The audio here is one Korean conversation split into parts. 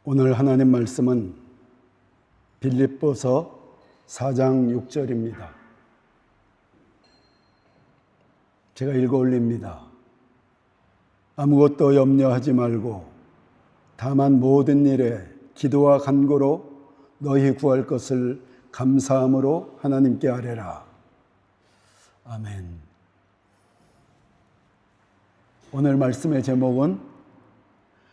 오늘 하나님 말씀은 빌립보서 4장 6절입니다. 제가 읽어 올립니다. 아무것도 염려하지 말고 다만 모든 일에 기도와 간구로 너희 구할 것을 감사함으로 하나님께 아뢰라. 아멘. 오늘 말씀의 제목은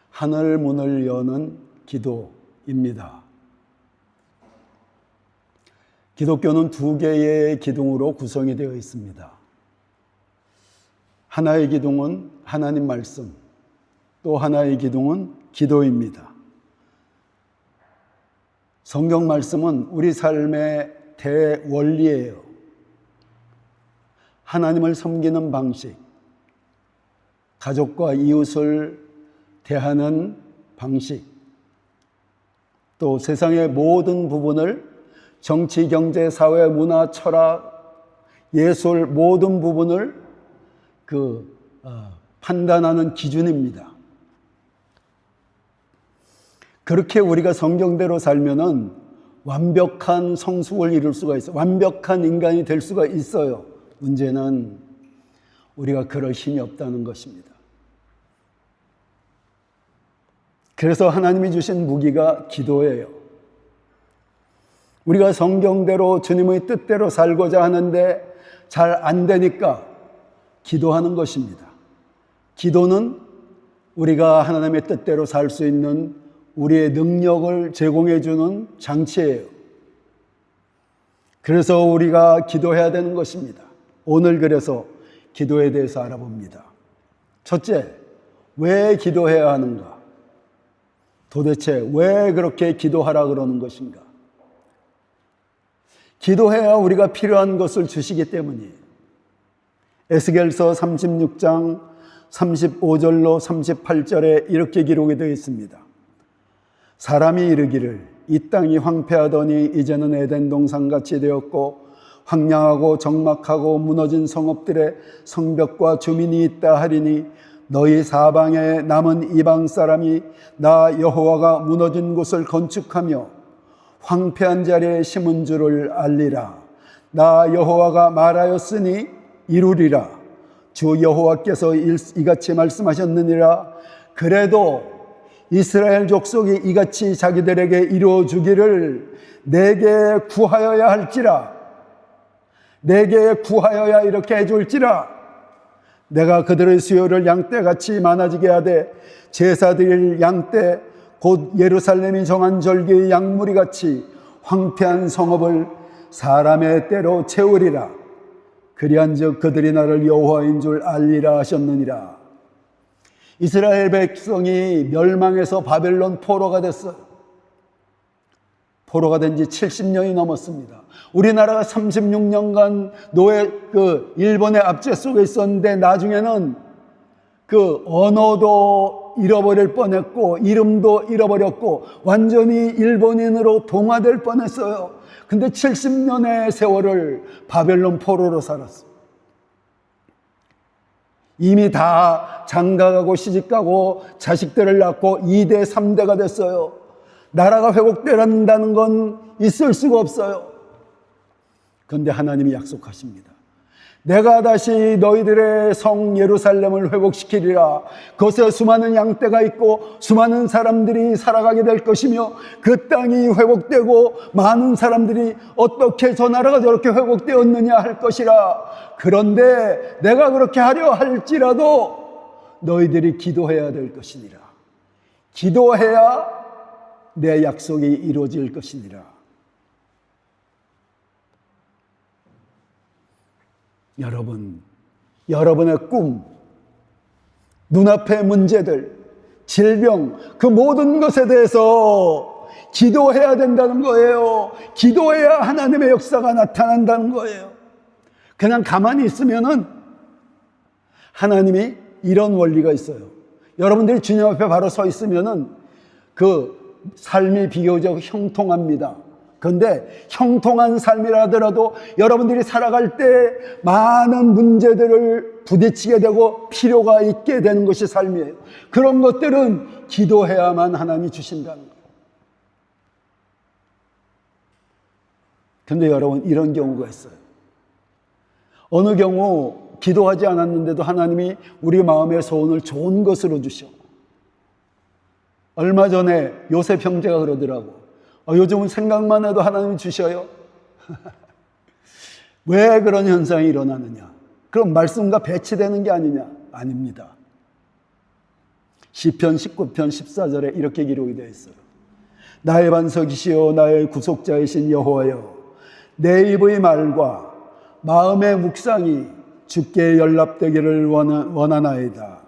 하늘 문을 여는 기도입니다. 기독교는 두 개의 기둥으로 구성이 되어 있습니다. 하나의 기둥은 하나님 말씀, 또 하나의 기둥은 기도입니다. 성경 말씀은 우리 삶의 대원리예요. 하나님을 섬기는 방식, 가족과 이웃을 대하는 방식, 또 세상의 모든 부분을 정치, 경제, 사회, 문화, 철학, 예술 모든 부분을 판단하는 기준입니다. 그렇게 우리가 성경대로 살면은 완벽한 성숙을 이룰 수가 있어요. 완벽한 인간이 될 수가 있어요. 문제는 우리가 그럴 힘이 없다는 것입니다. 그래서 하나님이 주신 무기가 기도예요. 우리가 성경대로 주님의 뜻대로 살고자 하는데 잘 안 되니까 기도하는 것입니다. 기도는 우리가 하나님의 뜻대로 살 수 있는 우리의 능력을 제공해 주는 장치예요. 그래서 우리가 기도해야 되는 것입니다. 오늘 그래서 기도에 대해서 알아봅니다. 첫째, 왜 기도해야 하는가? 도대체 왜 그렇게 기도하라 그러는 것인가? 기도해야 우리가 필요한 것을 주시기 때문이에요. 에스겔서 36장 35절로 38절에 이렇게 기록이 되어 있습니다. 사람이 이르기를 이 땅이 황폐하더니 이제는 에덴 동산같이 되었고 황량하고 적막하고 무너진 성읍들의 성벽과 주민이 있다 하리니 너희 사방에 남은 이방 사람이 나 여호와가 무너진 곳을 건축하며 황폐한 자리에 심은 줄을 알리라. 나 여호와가 말하였으니 이루리라. 주 여호와께서 이같이 말씀하셨느니라. 그래도 이스라엘 족속이 이같이 자기들에게 이루어주기를 내게 구하여야 할지라. 내게 구하여야 이렇게 해줄지라. 내가 그들의 수요를 양떼같이 많아지게 하되 제사 드릴 양떼 곧 예루살렘이 정한 절기의 양무리같이 황폐한 성읍을 사람의 때로 채우리라. 그리한즉 그들이 나를 여호와인 줄 알리라 하셨느니라. 이스라엘 백성이 멸망해서 바벨론 포로가 됐어요. 포로가 된 지 70년이 넘었습니다. 우리나라가 36년간 일본의 압제 속에 있었는데 나중에는 언어도 잃어버릴 뻔했고 이름도 잃어버렸고 완전히 일본인으로 동화될 뻔했어요. 근데 70년의 세월을 바벨론 포로로 살았어요. 이미 다 장가가고 시집가고 자식들을 낳고 2대 3대가 됐어요. 나라가 회복된다는 건 있을 수가 없어요. 그런데 하나님이 약속하십니다. 내가 다시 너희들의 성 예루살렘을 회복시키리라. 그곳에 수많은 양떼가 있고 수많은 사람들이 살아가게 될 것이며 그 땅이 회복되고 많은 사람들이 어떻게 저 나라가 저렇게 회복되었느냐 할 것이라. 그런데 내가 그렇게 하려 할지라도 너희들이 기도해야 될 것이니라. 기도해야 내 약속이 이루어질 것이니라. 여러분의 꿈, 눈앞의 문제들, 질병, 그 모든 것에 대해서 기도해야 된다는 거예요. 기도해야 하나님의 역사가 나타난다는 거예요. 그냥 가만히 있으면은 하나님이 이런 원리가 있어요. 여러분들이 주님 앞에 바로 서 있으면은 삶이 비교적 형통합니다. 그런데 형통한 삶이라 하더라도 여러분들이 살아갈 때 많은 문제들을 부딪히게 되고 필요가 있게 되는 것이 삶이에요. 그런 것들은 기도해야만 하나님이 주신다는 거예요. 근데 여러분, 이런 경우가 있어요. 어느 경우 기도하지 않았는데도 하나님이 우리 마음의 소원을 좋은 것으로 주셔. 얼마 전에 요셉 형제가 그러더라고. 요즘은 생각만 해도 하나님이 주셔요. 왜 그런 현상이 일어나느냐? 그럼 말씀과 배치되는 게 아니냐? 아닙니다. 시편 19편 14절에 이렇게 기록이 되어 있어요. 나의 반석이시여 나의 구속자이신 여호와여, 내 입의 말과 마음의 묵상이 주께 연락되기를 원하나이다.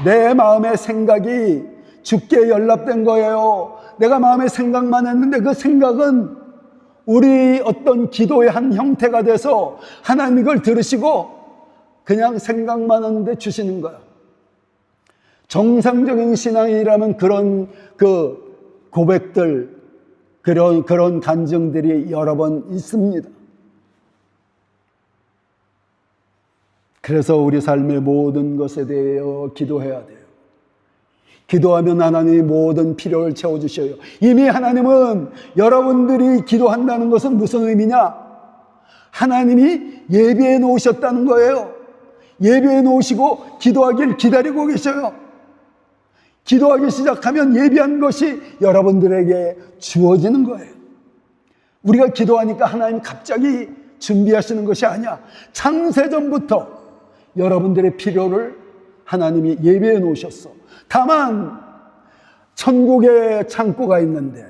내 마음의 생각이 주께 연락된 거예요. 내가 마음에 생각만 했는데 그 생각은 우리 어떤 기도의 한 형태가 돼서 하나님 이걸 들으시고 그냥 생각만 하는데 주시는 거야. 정상적인 신앙이라면 그런 고백들, 그런 간증들이 여러 번 있습니다. 그래서 우리 삶의 모든 것에 대하여 기도해야 돼요. 기도하면 하나님이 모든 필요를 채워주셔요. 이미 하나님은 여러분들이 기도한다는 것은 무슨 의미냐? 하나님이 예비해 놓으셨다는 거예요. 예비해 놓으시고 기도하길 기다리고 계셔요. 기도하기 시작하면 예비한 것이 여러분들에게 주어지는 거예요. 우리가 기도하니까 하나님 갑자기 준비하시는 것이 아니야. 창세전부터 여러분들의 필요를 하나님이 예비해 놓으셨어. 다만 천국에 창고가 있는데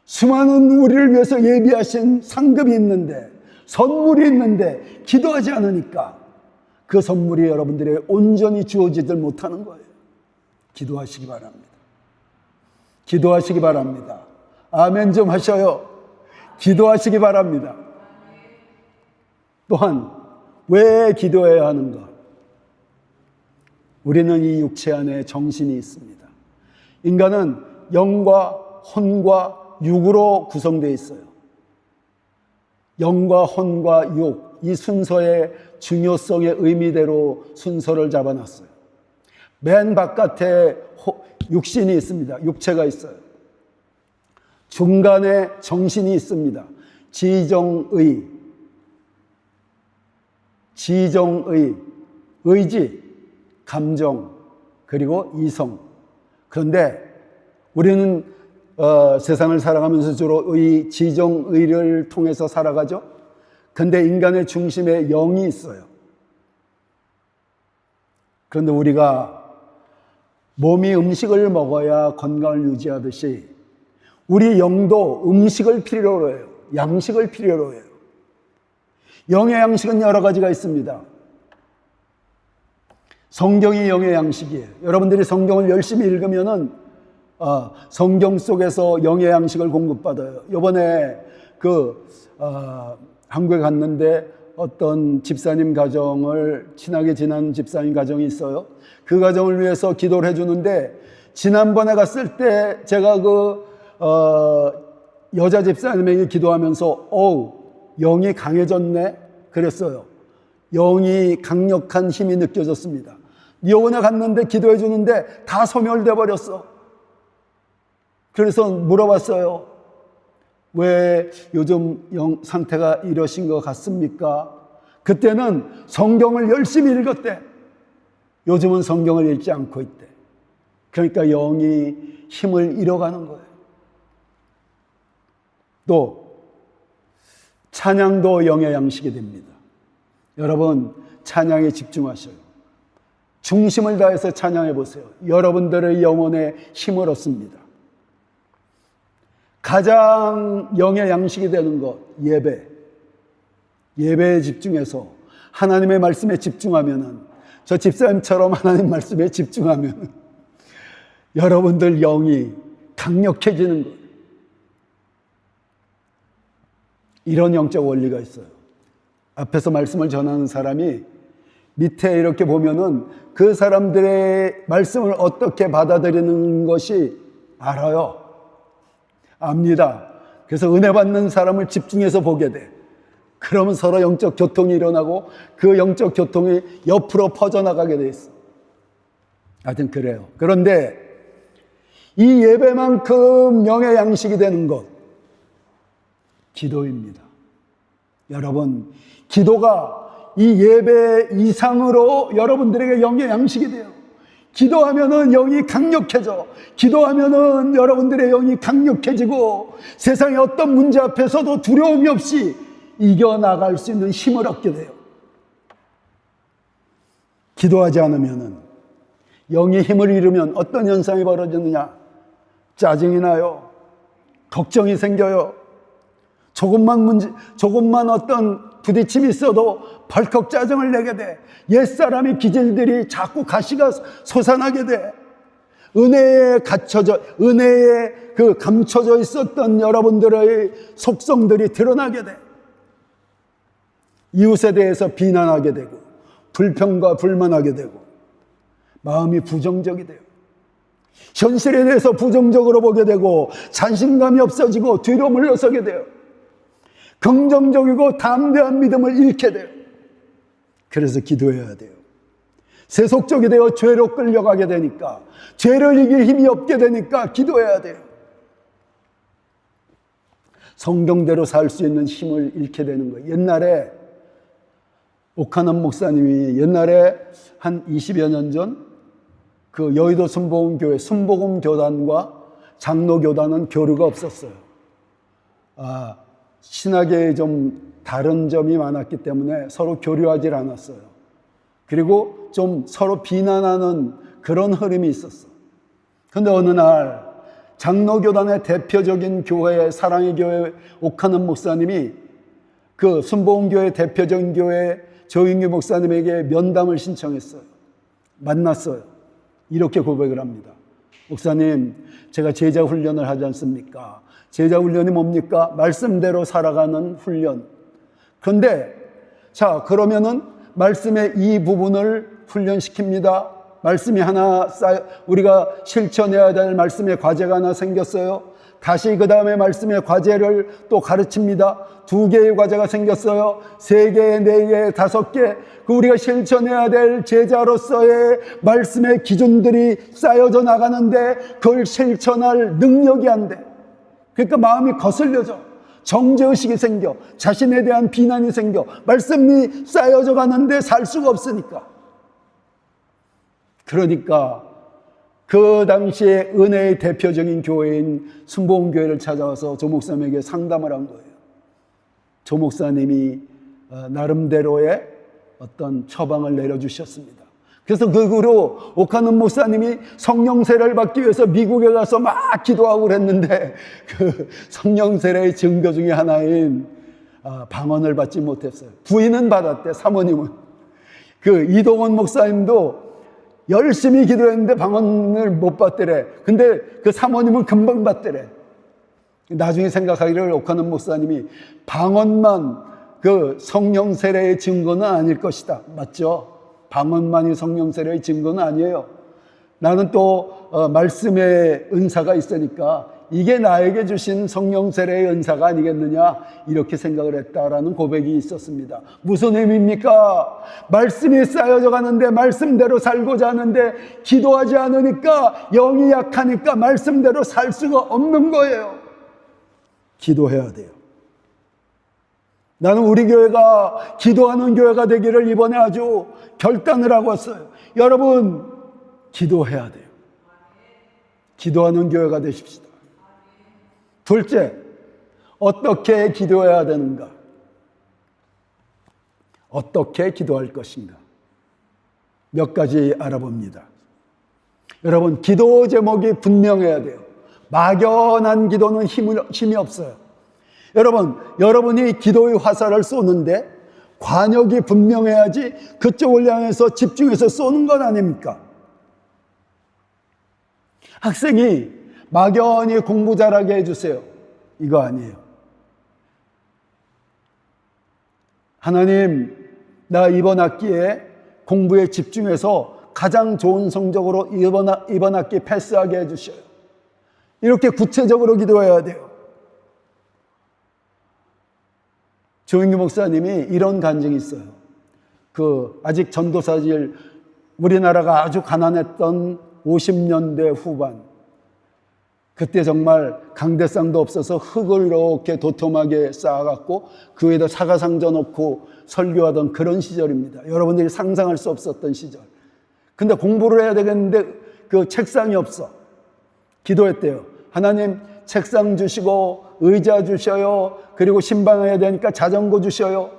수많은 우리를 위해서 예비하신 상급이 있는데 선물이 있는데 기도하지 않으니까 그 선물이 여러분들의 온전히 주어지질 못하는 거예요. 기도하시기 바랍니다. 기도하시기 바랍니다. 아멘 좀 하셔요. 기도하시기 바랍니다. 또한 왜 기도해야 하는가? 우리는 이 육체 안에 정신이 있습니다. 인간은 영과 혼과 육으로 구성되어 있어요. 영과 혼과 육, 이 순서의 중요성의 의미대로 순서를 잡아놨어요. 맨 바깥에 육신이 있습니다. 육체가 있어요. 중간에 정신이 있습니다. 지정의, 의지, 감정, 그리고 이성. 그런데 우리는 세상을 살아가면서 주로 지정의를 통해서 살아가죠. 근데 인간의 중심에 영이 있어요. 그런데 우리가 몸이 음식을 먹어야 건강을 유지하듯이 우리 영도 음식을 필요로 해요. 양식을 필요로 해요. 영의 양식은 여러 가지가 있습니다. 성경이 영의 양식이에요. 여러분들이 성경을 열심히 읽으면은 성경 속에서 영의 양식을 공급받아요. 이번에 한국에 갔는데 어떤 집사님 가정을 친하게 지난 집사님 가정이 있어요. 그 가정을 위해서 기도를 해주는데 지난번에 갔을 때 제가 여자 집사님에게 기도하면서 영이 강해졌네 그랬어요. 영이 강력한 힘이 느껴졌습니다. 이번에 갔는데 기도해 주는데 다 소멸돼 버렸어. 그래서 물어봤어요. 왜 요즘 영 상태가 이러신 것 같습니까? 그때는 성경을 열심히 읽었대. 요즘은 성경을 읽지 않고 있대. 그러니까 영이 힘을 잃어가는 거예요. 또 찬양도 영의 양식이 됩니다. 여러분 찬양에 집중하셔요. 중심을 다해서 찬양해 보세요. 여러분들의 영혼에 힘을 얻습니다. 가장 영의 양식이 되는 것, 예배. 예배에 집중해서 하나님의 말씀에 집중하면은, 저 집사님처럼 하나님 말씀에 집중하면 여러분들 영이 강력해지는 거예요. 이런 영적 원리가 있어요. 앞에서 말씀을 전하는 사람이 밑에 이렇게 보면은 그 사람들의 말씀을 어떻게 받아들이는 것이 알아요. 압니다. 그래서 은혜 받는 사람을 집중해서 보게 돼. 그러면 서로 영적 교통이 일어나고 그 영적 교통이 옆으로 퍼져나가게 돼 있어. 하여튼 그래요. 그런데 이 예배만큼 영의 양식이 되는 것, 기도입니다. 여러분, 기도가 이 예배 이상으로 여러분들에게 영의 양식이 돼요. 기도하면은 영이 강력해져. 기도하면은 여러분들의 영이 강력해지고 세상의 어떤 문제 앞에서도 두려움이 없이 이겨나갈 수 있는 힘을 얻게 돼요. 기도하지 않으면은, 영의 힘을 잃으면 어떤 현상이 벌어지느냐? 짜증이 나요. 걱정이 생겨요. 조금만 어떤 부딪힘이 있어도 벌컥 짜증을 내게 돼. 옛사람의 기질들이 자꾸 가시가 솟아나게 돼. 은혜에 감춰져 있었던 여러분들의 속성들이 드러나게 돼. 이웃에 대해서 비난하게 되고, 불평과 불만하게 되고, 마음이 부정적이 돼요. 현실에 대해서 부정적으로 보게 되고, 자신감이 없어지고, 뒤로 물러서게 돼요. 긍정적이고 담대한 믿음을 잃게 돼요. 그래서 기도해야 돼요. 세속적이 되어 죄로 끌려가게 되니까, 죄를 이길 힘이 없게 되니까 기도해야 돼요. 성경대로 살 수 있는 힘을 잃게 되는 거예요. 옛날에 오카남 목사님이 한 20여 년 전 그 여의도 순복음교회 순복음교단과 장로교단은 교류가 없었어요. 신학에 좀 다른 점이 많았기 때문에 서로 교류하지 않았어요. 그리고 좀 서로 비난하는 그런 흐름이 있었어. 그런데 어느 날 장로교단의 대표적인 교회, 사랑의 교회 오카남 목사님이 그 순복음교회 대표적인 교회 조인규 목사님에게 면담을 신청했어요. 만났어요. 이렇게 고백을 합니다. 목사님, 제가 제자 훈련을 하지 않습니까? 제자 훈련이 뭡니까? 말씀대로 살아가는 훈련. 그런데 자, 그러면은 말씀의 이 부분을 훈련시킵니다. 말씀이 하나 우리가 실천해야 될 말씀의 과제가 하나 생겼어요. 다시 그 다음에 말씀의 과제를 또 가르칩니다. 2개의 과제가 생겼어요. 3개, 4개, 5개. 우리가 실천해야 될 제자로서의 말씀의 기준들이 쌓여져 나가는데 그걸 실천할 능력이 안 돼. 그러니까 마음이 거슬려져. 정죄의식이 생겨. 자신에 대한 비난이 생겨. 말씀이 쌓여져 가는데 살 수가 없으니까. 그러니까 그 당시에 은혜의 대표적인 교회인 순복음교회를 찾아와서 조 목사님에게 상담을 한 거예요. 조 목사님이 나름대로의 어떤 처방을 내려주셨습니다. 그래서 그 후로 오카는 목사님이 성령 세례를 받기 위해서 미국에 가서 막 기도하고 그랬는데 그 성령 세례의 증거 중에 하나인 방언을 받지 못했어요. 부인은 받았대, 사모님은. 그 이동원 목사님도 열심히 기도했는데 방언을 못 받더래. 근데 그 사모님은 금방 받더래. 나중에 생각하기를 오카는 목사님이 방언만 그 성령 세례의 증거는 아닐 것이다. 맞죠? 방언만이 성령 세례의 증거는 아니에요. 나는 또 말씀의 은사가 있으니까 이게 나에게 주신 성령 세례의 은사가 아니겠느냐, 이렇게 생각을 했다라는 고백이 있었습니다. 무슨 의미입니까? 말씀이 쌓여져 가는데 말씀대로 살고자 하는데 기도하지 않으니까, 영이 약하니까 말씀대로 살 수가 없는 거예요. 기도해야 돼요. 나는 우리 교회가 기도하는 교회가 되기를 이번에 아주 결단을 하고 왔어요. 여러분, 기도해야 돼요. 기도하는 교회가 되십시다. 둘째, 어떻게 기도해야 되는가? 어떻게 기도할 것인가? 몇 가지 알아봅니다. 여러분, 기도 제목이 분명해야 돼요. 막연한 기도는 힘이 없어요. 여러분이 기도의 화살을 쏘는데 관역이 분명해야지 그쪽을 향해서 집중해서 쏘는 건 아닙니까? 학생이 막연히 공부 잘하게 해주세요. 이거 아니에요. 하나님, 나 이번 학기에 공부에 집중해서 가장 좋은 성적으로 이번 학기 패스하게 해주셔요. 이렇게 구체적으로 기도해야 돼요. 조인규 목사님이 이런 간증이 있어요. 아직 전도사질, 우리나라가 아주 가난했던 50년대 후반, 그때 정말 강대상도 없어서 흙을 이렇게 도톰하게 쌓아갖고 그 위에다 사과상자 놓고 설교하던 그런 시절입니다. 여러분들이 상상할 수 없었던 시절. 근데 공부를 해야 되겠는데 그 책상이 없어. 기도했대요. 하나님 책상 주시고 의자 주셔요. 그리고 신방해야 되니까 자전거 주셔요.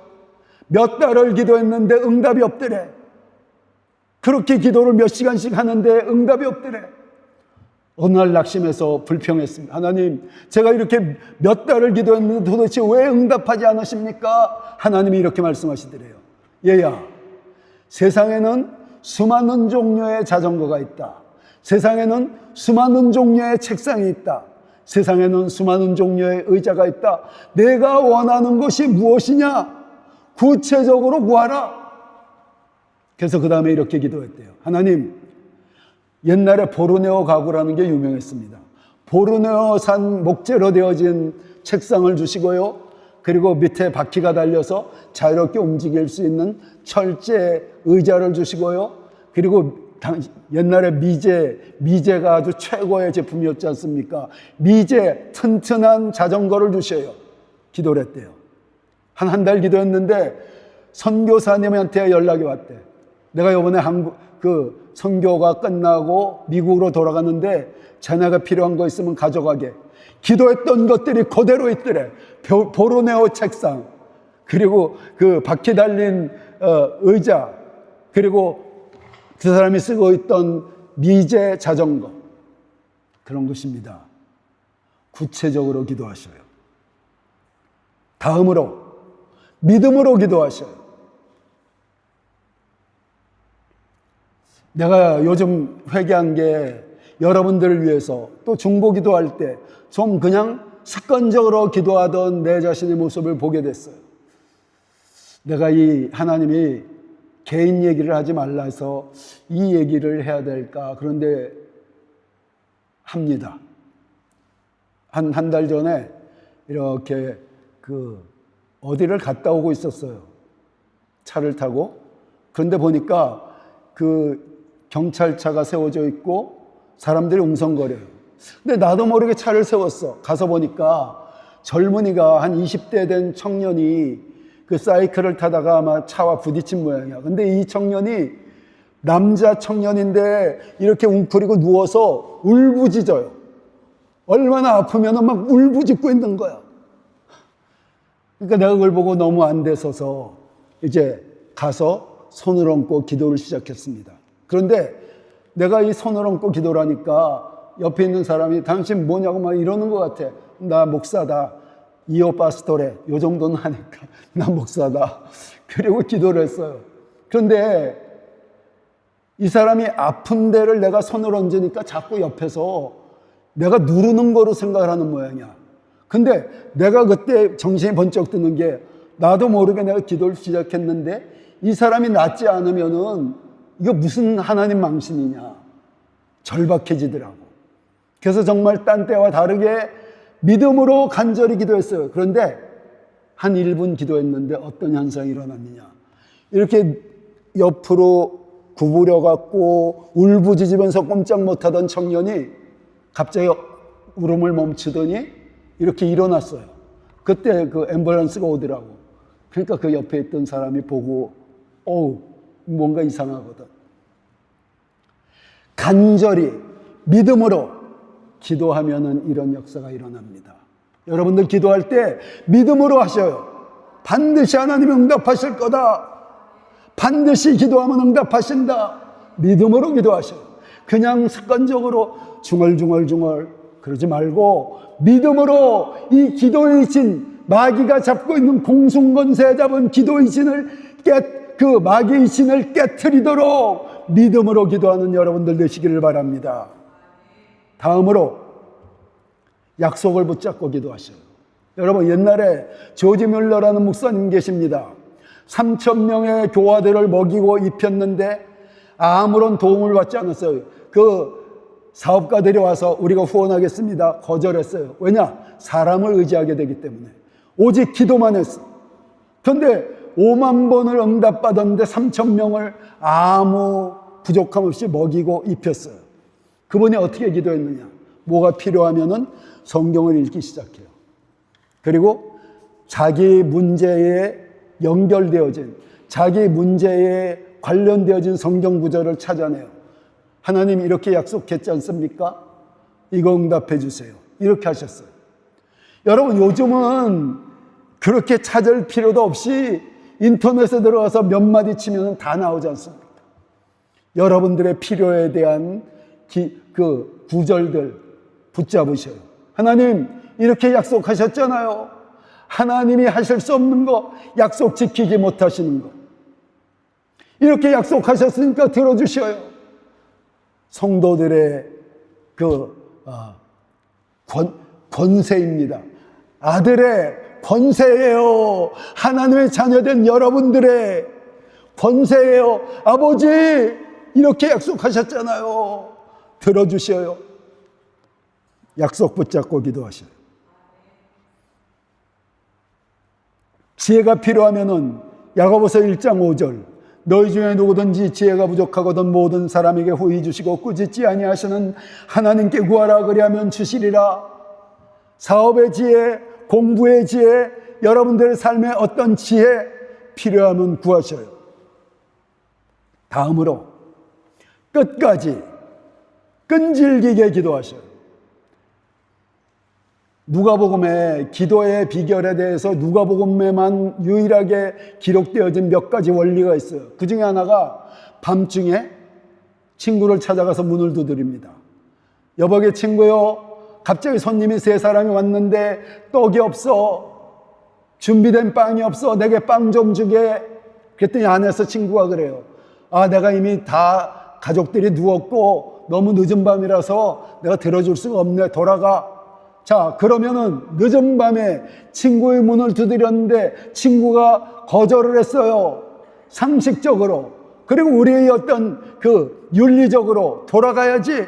몇 달을 기도했는데 응답이 없더래. 그렇게 기도를 몇 시간씩 하는데 응답이 없더래. 어느 날 낙심해서 불평했습니다. 하나님, 제가 이렇게 몇 달을 기도했는데 도대체 왜 응답하지 않으십니까? 하나님이 이렇게 말씀하시더래요. 얘야, 세상에는 수많은 종류의 자전거가 있다. 세상에는 수많은 종류의 책상이 있다. 세상에는 수많은 종류의 의자가 있다. 내가 원하는 것이 무엇이냐? 구체적으로 구하라. 그래서 그 다음에 이렇게 기도했대요. 하나님, 옛날에 보르네오 가구라는 게 유명했습니다. 보르네오산 목재로 되어진 책상을 주시고요. 그리고 밑에 바퀴가 달려서 자유롭게 움직일 수 있는 철제 의자를 주시고요. 그리고 옛날에 미제가 아주 최고의 제품이었지 않습니까? 미제 튼튼한 자전거를 주셔요. 기도를 했대요. 한 달 기도했는데 선교사님한테 연락이 왔대. 내가 이번에 선교가 끝나고 미국으로 돌아갔는데 자네가 필요한 거 있으면 가져가게. 기도했던 것들이 그대로 있더래. 보르네오 책상, 그리고 그 바퀴 달린 의자, 그리고 그 사람이 쓰고 있던 미제 자전거. 그런 것입니다. 구체적으로 기도하셔요. 다음으로 믿음으로 기도하셔요. 내가 요즘 회개한 게 여러분들을 위해서 또 중보 기도할 때 좀 그냥 습관적으로 기도하던 내 자신의 모습을 보게 됐어요. 내가 이 하나님이 개인 얘기를 하지 말라 해서 이 얘기를 해야 될까? 그런데 합니다. 한 달 전에 이렇게 어디를 갔다 오고 있었어요. 차를 타고. 그런데 보니까 경찰차가 세워져 있고 사람들이 웅성거려요. 근데 나도 모르게 차를 세웠어. 가서 보니까 젊은이가 한 20대 된 청년이 그 사이클을 타다가 아마 차와 부딪힌 모양이야. 근데 이 청년이 남자 청년인데 이렇게 웅크리고 누워서 울부짖어요. 얼마나 아프면 막 울부짖고 있는 거야. 그러니까 내가 그걸 보고 너무 안 돼서서 이제 가서 손을 얹고 기도를 시작했습니다. 그런데 내가 이 손을 얹고 기도를 하니까 옆에 있는 사람이 당신 뭐냐고 막 이러는 것 같아. 나 목사다. 이오 파스토레. 요 정도는 하니까 나 목사다. 그리고 기도를 했어요. 그런데 이 사람이 아픈 데를 내가 손을 얹으니까 자꾸 옆에서 내가 누르는 거로 생각을 하는 모양이야. 근데 내가 그때 정신이 번쩍 드는 게 나도 모르게 내가 기도를 시작했는데 이 사람이 낫지 않으면은 이거 무슨 하나님 망신이냐. 절박해지더라고. 그래서 정말 딴 때와 다르게 믿음으로 간절히 기도했어요. 그런데 한 1분 기도했는데 어떤 현상이 일어났느냐. 이렇게 옆으로 구부려 갖고 울부짖으면서 꼼짝 못하던 청년이 갑자기 울음을 멈추더니 이렇게 일어났어요. 그때 그 앰뷸런스가 오더라고. 그러니까 그 옆에 있던 사람이 보고 뭔가 이상하거든. 간절히 믿음으로 기도하면은 이런 역사가 일어납니다. 여러분들 기도할 때 믿음으로 하셔요. 반드시 하나님이 응답하실 거다. 반드시 기도하면 응답하신다. 믿음으로 기도하셔요. 그냥 습관적으로 중얼중얼 그러지 말고 믿음으로 이 기도의 신, 마귀가 잡고 있는 공중권세 잡은 기도의 신을 그 마귀의 신을 깨트리도록 믿음으로 기도하는 여러분들 되시기를 바랍니다. 다음으로 약속을 붙잡고 기도하셔요. 여러분, 옛날에 조지 뮬러라는 목사님 계십니다. 3,000명의 교화들을 먹이고 입혔는데 아무런 도움을 받지 않았어요. 그 사업가들이 와서 우리가 후원하겠습니다. 거절했어요. 왜냐? 사람을 의지하게 되기 때문에. 오직 기도만 했어. 그런데 5만 번을 응답받았는데 3,000명을 아무 부족함 없이 먹이고 입혔어요. 그분이 어떻게 기도했느냐? 뭐가 필요하면은 성경을 읽기 시작해요. 그리고 자기 문제에 연결되어진, 자기 문제에 관련되어진 성경 구절을 찾아내요. 하나님 이렇게 약속했지 않습니까? 이거 응답해 주세요. 이렇게 하셨어요. 여러분, 요즘은 그렇게 찾을 필요도 없이 인터넷에 들어가서 몇 마디 치면 다 나오지 않습니까? 여러분들의 필요에 대한 그 구절들 붙잡으셔요. 하나님 이렇게 약속하셨잖아요. 하나님이 하실 수 없는 거, 약속 지키지 못하시는 거, 이렇게 약속하셨으니까 들어주셔요. 성도들의 권세입니다. 아들의 권세예요. 하나님의 자녀된 여러분들의 권세예요. 아버지 이렇게 약속하셨잖아요. 들어주셔요. 약속 붙잡고 기도하셔요. 지혜가 필요하면은 야고보서 1장 5절, 너희 중에 누구든지 지혜가 부족하거든 모든 사람에게 후히 주시고 꾸짖지 아니하시는 하나님께 구하라 그리하면 주시리라. 사업의 지혜, 공부의 지혜, 여러분들의 삶에 어떤 지혜 필요하면 구하셔요. 다음으로 끝까지 끈질기게 기도하셔요. 누가복음의 기도의 비결에 대해서 누가복음에만 유일하게 기록되어진 몇 가지 원리가 있어요. 그 중에 하나가 밤중에 친구를 찾아가서 문을 두드립니다. 여보게 친구요, 갑자기 손님이 3사람이 왔는데 떡이 없어, 준비된 빵이 없어, 내게 빵 좀 주게. 그랬더니 안에서 친구가 그래요. 아, 내가 이미 다 가족들이 누웠고 너무 늦은 밤이라서 내가 들어줄 수가 없네, 돌아가. 자, 그러면은 늦은 밤에 친구의 문을 두드렸는데 친구가 거절을 했어요. 상식적으로. 그리고 우리의 어떤 윤리적으로 돌아가야지.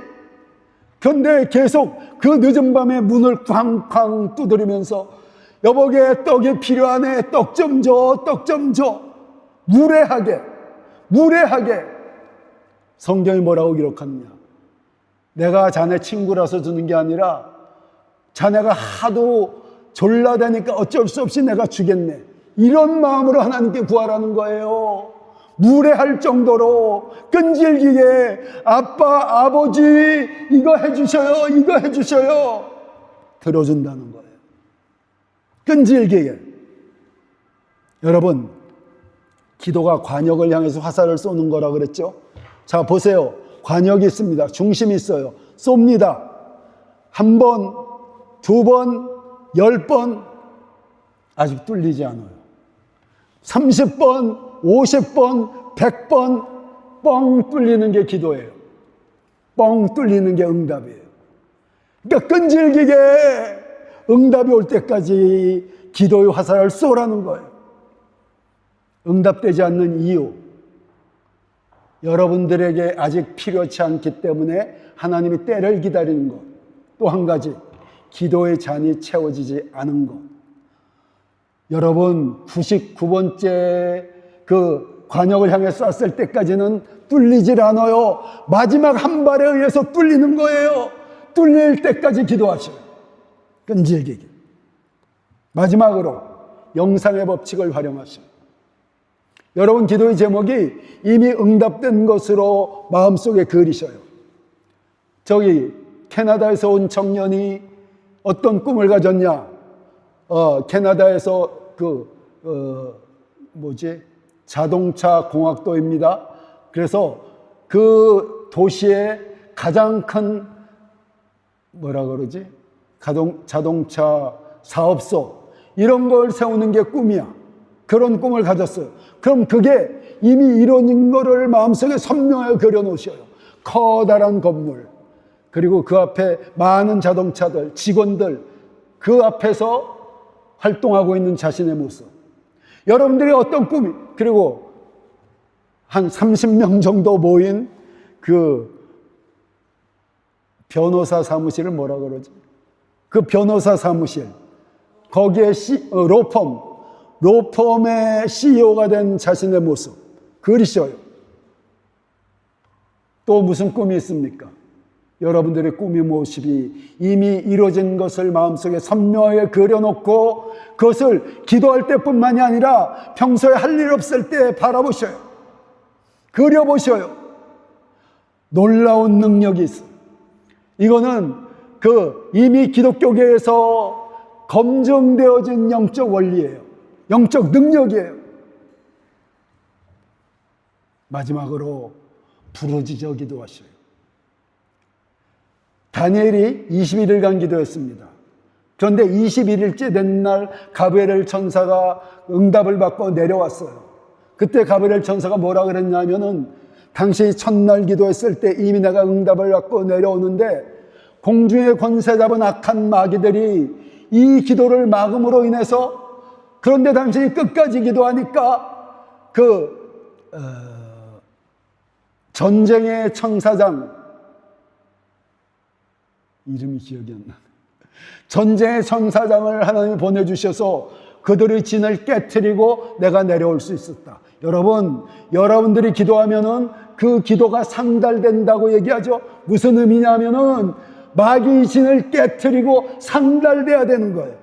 그런데 계속 그 늦은 밤에 문을 쾅쾅 두드리면서 여보게 떡이 필요하네, 떡 좀 줘, 떡 좀 줘. 무례하게 성경이 뭐라고 기록하느냐? 내가 자네 친구라서 주는 게 아니라 자네가 하도 졸라대니까 어쩔 수 없이 내가 주겠네, 이런 마음으로 하나님께 구하라는 거예요. 무례할 정도로 끈질기게 아빠, 아버지 이거 해주셔요, 이거 해주셔요, 들어준다는 거예요. 끈질기게. 여러분, 기도가 관역을 향해서 화살을 쏘는 거라 그랬죠? 자, 보세요. 관역이 있습니다. 중심이 있어요. 쏩니다. 1번, 2번, 10번, 아직 뚫리지 않아요. 30번, 50번, 100번 뻥 뚫리는 게 기도예요. 뻥 뚫리는 게 응답이에요. 그러니까 끈질기게 응답이 올 때까지 기도의 화살을 쏘라는 거예요. 응답되지 않는 이유, 여러분들에게 아직 필요치 않기 때문에 하나님이 때를 기다리는 것. 또 한 가지, 기도의 잔이 채워지지 않은 것. 여러분, 99번째 그 관역을 향해 쐈을 때까지는 뚫리질 않아요. 마지막 한 발에 의해서 뚫리는 거예요. 뚫릴 때까지 기도하셔요. 끈질기게. 마지막으로 영상의 법칙을 활용하셔요. 여러분, 기도의 제목이 이미 응답된 것으로 마음속에 그리셔요. 저기 캐나다에서 온 청년이 어떤 꿈을 가졌냐? 캐나다에서 자동차 공학도입니다. 그래서 그 도시의 가장 큰 자동차 사업소, 이런 걸 세우는 게 꿈이야. 그런 꿈을 가졌어요. 그럼 그게 이미 이루어진 거를 마음속에 선명하게 그려놓으셔요. 커다란 건물, 그리고 그 앞에 많은 자동차들, 직원들, 그 앞에서 활동하고 있는 자신의 모습. 여러분들이 어떤 꿈이, 그리고 한 30명 정도 모인 그 변호사 사무실을 뭐라 그러지? 그 변호사 사무실, 거기에 로펌의 CEO가 된 자신의 모습 그리셔요. 또 무슨 꿈이 있습니까? 여러분들의 꿈이 무엇이니 이미 이루어진 것을 마음속에 선명하게 그려놓고 그것을 기도할 때뿐만이 아니라 평소에 할 일 없을 때 바라보셔요. 그려보셔요. 놀라운 능력이 있어요. 이거는 이미 기독교계에서 검증되어진 영적 원리예요. 영적 능력이에요. 마지막으로 부르짖어 기도하셔요. 다니엘이 21일간 기도했습니다. 그런데 21일째 된 날 가브리엘 천사가 응답을 받고 내려왔어요. 그때 가브리엘 천사가 뭐라 그랬냐면은 당신이 첫날 기도했을 때 이미 내가 응답을 받고 내려오는데 공중의 권세 잡은 악한 마귀들이 이 기도를 막음으로 인해서 그런데 당신이 끝까지 기도하니까 전쟁의 천사장 이름이 기억이 안 나네. 전쟁의 천사장을 하나님이 보내주셔서 그들의 진을 깨트리고 내가 내려올 수 있었다. 여러분들이 기도하면은 그 기도가 상달된다고 얘기하죠. 무슨 의미냐면은 마귀의 진을 깨트리고 상달돼야 되는 거예요.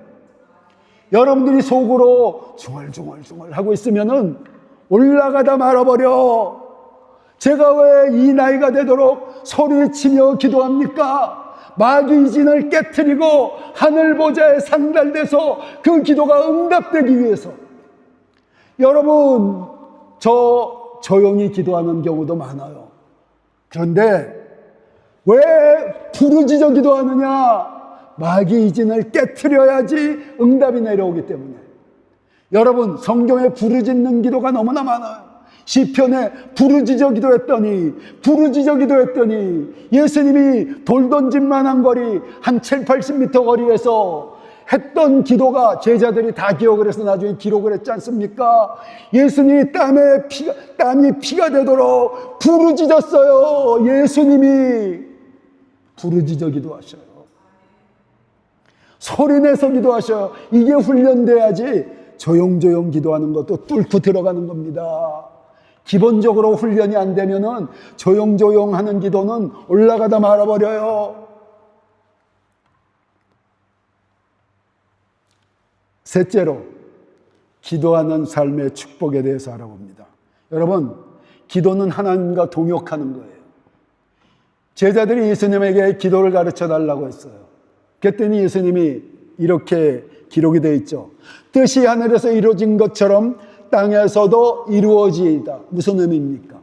여러분들이 속으로 중얼중얼 하고 있으면은 올라가다 말아버려. 제가 왜 이 나이가 되도록 소리치며 기도합니까? 마귀의 진을 깨트리고 하늘 보좌에 상달돼서 그 기도가 응답되기 위해서. 여러분, 조용히 기도하는 경우도 많아요. 그런데 왜 부르짖어 기도하느냐? 마귀의 진을 깨트려야지 응답이 내려오기 때문에. 여러분, 성경에 부르짖는 기도가 너무나 많아요. 시편에 부르짖어 기도했더니 예수님이 돌 던질 만한 거리 한 7, 80m 거리에서 했던 기도가 제자들이 다 기억을 해서 나중에 기록을 했지 않습니까? 예수님이 땀이 피가 되도록 부르짖었어요. 예수님이 부르짖어 기도하셔요. 소리내서 기도하셔요. 이게 훈련돼야지 조용조용 기도하는 것도 뚫고 들어가는 겁니다. 기본적으로 훈련이 안 되면은 조용조용 하는 기도는 올라가다 말아버려요. 셋째로, 기도하는 삶의 축복에 대해서 알아봅니다. 여러분, 기도는 하나님과 동역하는 거예요. 제자들이 예수님에게 기도를 가르쳐 달라고 했어요. 그랬더니 예수님이 이렇게 기록이 되어 있죠. 뜻이 하늘에서 이루어진 것처럼 땅에서도 이루어지이다. 무슨 의미입니까?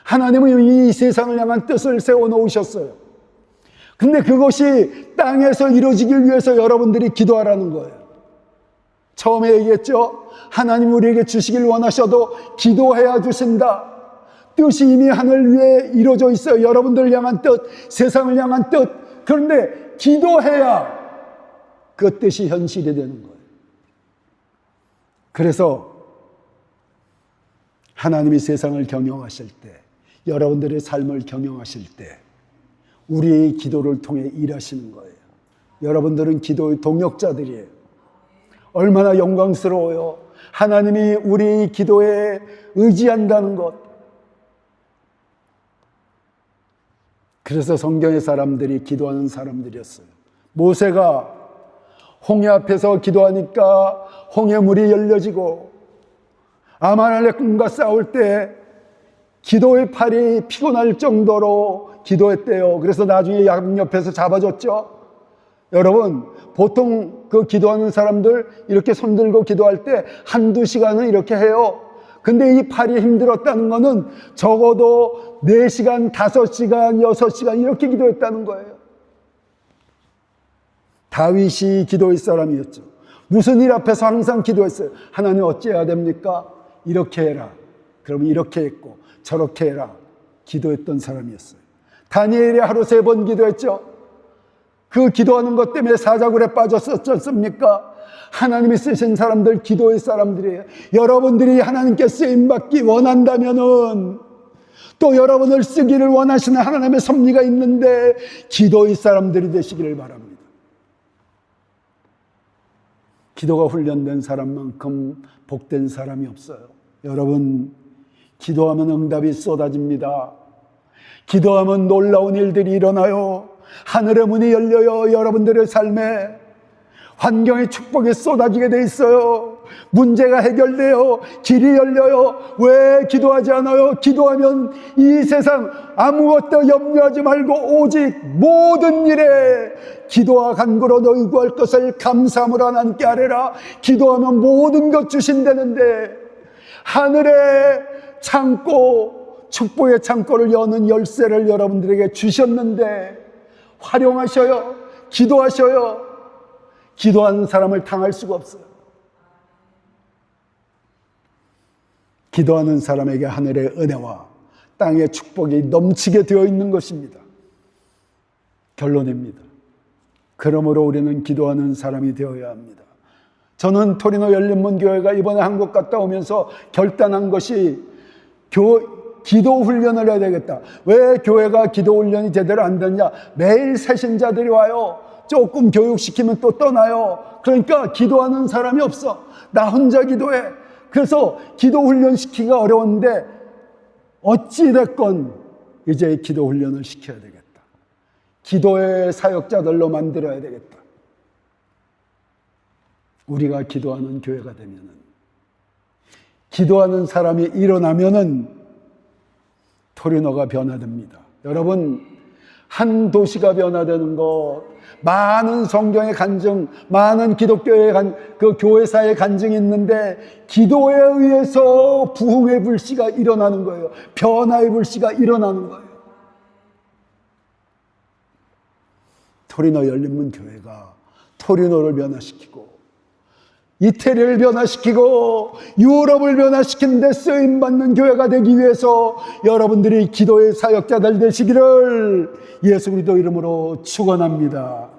하나님은 이 세상을 향한 뜻을 세워놓으셨어요. 근데 그것이 땅에서 이루어지길 위해서 여러분들이 기도하라는 거예요. 처음에 얘기했죠. 하나님 우리에게 주시길 원하셔도 기도해야 주신다. 뜻이 이미 하늘 위에 이루어져 있어요. 여러분들을 향한 뜻, 세상을 향한 뜻. 그런데 기도해야 그 뜻이 현실이 되는 거예요. 그래서 하나님이 세상을 경영하실 때, 여러분들의 삶을 경영하실 때 우리의 기도를 통해 일하시는 거예요. 여러분들은 기도의 동역자들이에요. 얼마나 영광스러워요. 하나님이 우리 기도에 의지한다는 것. 그래서 성경의 사람들이 기도하는 사람들이었어요. 모세가 홍해 앞에서 기도하니까 홍해물이 열려지고, 아말렉군과 싸울 때 기도의 팔이 피곤할 정도로 기도했대요. 그래서 나중에 양옆에서 잡아줬죠. 여러분, 보통 그 기도하는 사람들 이렇게 손들고 기도할 때 한두 시간은 이렇게 해요. 근데 이 팔이 힘들었다는 거는 적어도 4시간, 5시간, 6시간 이렇게 기도했다는 거예요. 다윗이 기도의 사람이었죠. 무슨 일 앞에서 항상 기도했어요. 하나님 어찌해야 됩니까? 이렇게 해라. 그러면 이렇게 했고 저렇게 해라. 기도했던 사람이었어요. 다니엘이 하루 3번 기도했죠. 그 기도하는 것 때문에 사자굴에 빠졌었지 않습니까? 하나님이 쓰신 사람들, 기도의 사람들이에요. 여러분들이 하나님께 쓰임받기 원한다면은, 또 여러분을 쓰기를 원하시는 하나님의 섭리가 있는데 기도의 사람들이 되시기를 바랍니다. 기도가 훈련된 사람만큼 복된 사람이 없어요. 여러분, 기도하면 응답이 쏟아집니다. 기도하면 놀라운 일들이 일어나요. 하늘의 문이 열려요. 여러분들의 삶에 환경의 축복이 쏟아지게 돼 있어요. 문제가 해결돼요. 길이 열려요. 왜 기도하지 않아요? 기도하면 이 세상 아무것도 염려하지 말고 오직 모든 일에 기도와 간구로 너희 구할 것을 감사함으로 하나님께 아뢰라. 기도하면 모든 것 주신다는데, 하늘의 창고, 축복의 창고를 여는 열쇠를 여러분들에게 주셨는데 활용하셔요. 기도하셔요. 기도하는 사람을 당할 수가 없어요. 기도하는 사람에게 하늘의 은혜와 땅의 축복이 넘치게 되어 있는 것입니다. 결론입니다. 그러므로 우리는 기도하는 사람이 되어야 합니다. 저는 토리노 열린문교회가 이번에 한국 갔다 오면서 결단한 것이 기도 훈련을 해야 되겠다. 왜 교회가 기도 훈련이 제대로 안 되냐? 매일 새신자들이 와요. 조금 교육시키면 또 떠나요. 그러니까 기도하는 사람이 없어. 나 혼자 기도해. 그래서 기도 훈련시키기가 어려운데 어찌됐건 이제 기도 훈련을 시켜야 되겠다. 기도의 사역자들로 만들어야 되겠다. 우리가 기도하는 교회가 되면은, 기도하는 사람이 일어나면은 토리노가 변화됩니다. 여러분, 한 도시가 변화되는 것, 많은 성경의 간증, 많은 기독교의 그 교회사의 간증이 있는데 기도에 의해서 부흥의 불씨가 일어나는 거예요. 변화의 불씨가 일어나는 거예요. 토리노 열린문 교회가 토리노를 변화시키고 이태리를 변화시키고 유럽을 변화시키는 데 쓰임받는 교회가 되기 위해서 여러분들이 기도의 사역자들 되시기를 예수 그리스도 이름으로 축원합니다.